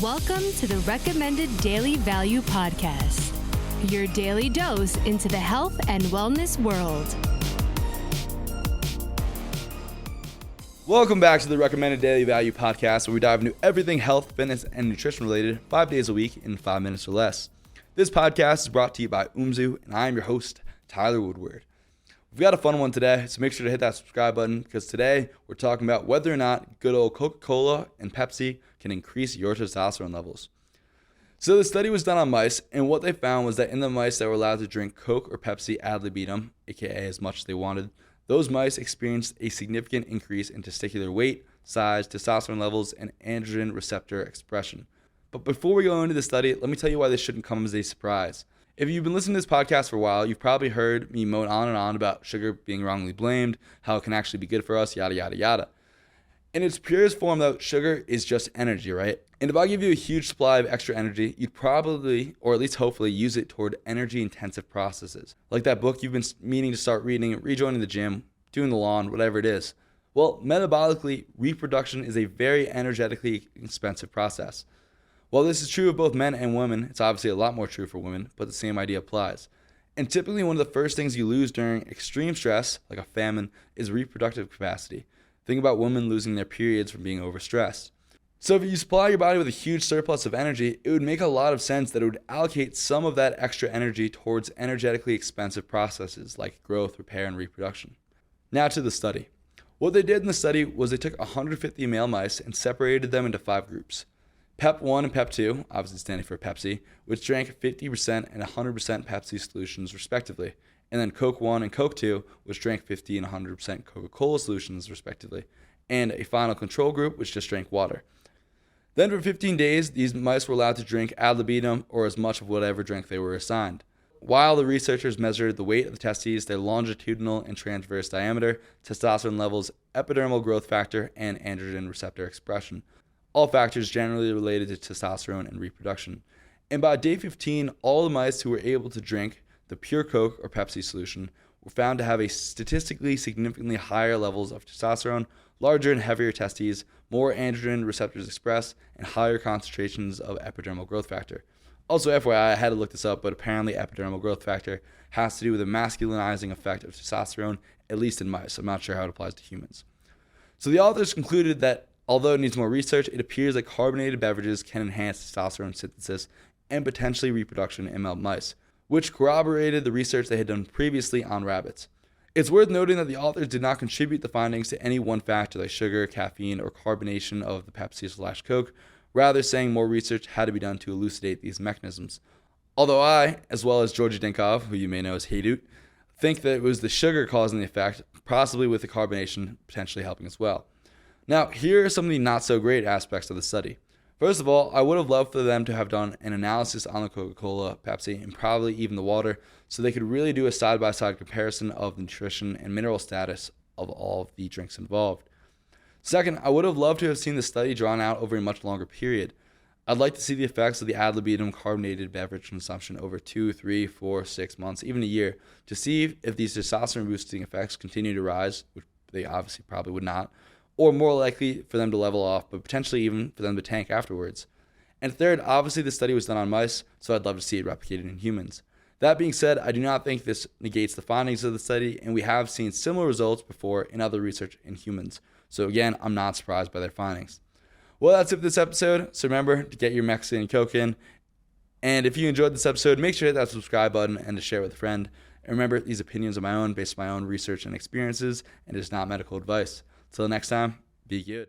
Welcome to the Recommended Daily Value Podcast, your daily dose into the health and wellness world. Welcome back to the Recommended Daily Value Podcast, where we dive into everything health, fitness, and nutrition related 5 days a week in 5 minutes or less. This podcast is brought to you by Umzu, and I am your host, Tyler Woodward. We've got a fun one today, so make sure to hit that subscribe button, because today we're talking about whether or not good old Coca-Cola and Pepsi can increase your testosterone levels. So the study was done on mice, and what they found was that in the mice that were allowed to drink Coke or Pepsi ad libitum, aka as much as they wanted, those mice experienced a significant increase in testicular weight, size, testosterone levels, and androgen receptor expression. But before we go into the study, let me tell you why this shouldn't come as a surprise. If you've been listening to this podcast for a while, you've probably heard me moan on and on about sugar being wrongly blamed, how it can actually be good for us, yada, yada, yada. In its purest form, though, sugar is just energy, right? And if I give you a huge supply of extra energy, you'd probably, or at least hopefully, use it toward energy-intensive processes. Like that book you've been meaning to start reading, rejoining the gym, doing the lawn, whatever it is. Well, metabolically, reproduction is a very energetically expensive process. While this is true of both men and women, it's obviously a lot more true for women, but the same idea applies. And typically one of the first things you lose during extreme stress, like a famine, is reproductive capacity. Think about women losing their periods from being overstressed. So if you supply your body with a huge surplus of energy, it would make a lot of sense that it would allocate some of that extra energy towards energetically expensive processes like growth, repair, and reproduction. Now to the study. What they did in the study was they took 150 male mice and separated them into 5 groups. PEP 1 and PEP 2, obviously standing for Pepsi, which drank 50% and 100% Pepsi solutions respectively. And then Coke 1 and Coke 2, which drank 50 and 100% Coca-Cola solutions respectively. And a final control group, which just drank water. Then for 15 days, these mice were allowed to drink ad libitum or as much of whatever drink they were assigned. While the researchers measured the weight of the testes, their longitudinal and transverse diameter, testosterone levels, epidermal growth factor, and androgen receptor expression. All factors generally related to testosterone and reproduction. And by day 15, all the mice who were able to drink the pure Coke or Pepsi solution were found to have a statistically significantly higher levels of testosterone, larger and heavier testes, more androgen receptors expressed, and higher concentrations of epidermal growth factor. Also, FYI, I had to look this up, but apparently epidermal growth factor has to do with the masculinizing effect of testosterone, at least in mice. I'm not sure how it applies to humans. So the authors concluded that although it needs more research, it appears that carbonated beverages can enhance testosterone synthesis and potentially reproduction in male mice, which corroborated the research they had done previously on rabbits. It's worth noting that the authors did not contribute the findings to any one factor like sugar, caffeine, or carbonation of the Pepsi/Coke, rather saying more research had to be done to elucidate these mechanisms. Although I, as well as Georgi Dinkov, who you may know as Haydut, think that it was the sugar causing the effect, possibly with the carbonation potentially helping as well. Now, here are some of the not-so-great aspects of the study. First of all, I would have loved for them to have done an analysis on the Coca-Cola, Pepsi, and probably even the water, so they could really do a side-by-side comparison of the nutrition and mineral status of all of the drinks involved. Second, I would have loved to have seen the study drawn out over a much longer period. I'd like to see the effects of the ad libitum carbonated beverage consumption over 2, 3, 4, 6 months, even a year, to see if these testosterone-boosting effects continue to rise, which they obviously probably would not, or more likely for them to level off, but potentially even for them to tank afterwards. And third, obviously the study was done on mice, so I'd love to see it replicated in humans. That being said, I do not think this negates the findings of the study, and we have seen similar results before in other research in humans. So again, I'm not surprised by their findings. Well, that's it for this episode. So remember to get your Mexican and Coke in. And if you enjoyed this episode, make sure to hit that subscribe button and to share with a friend. And remember, these opinions are my own, based on my own research and experiences, and it is not medical advice. Till next time, be good.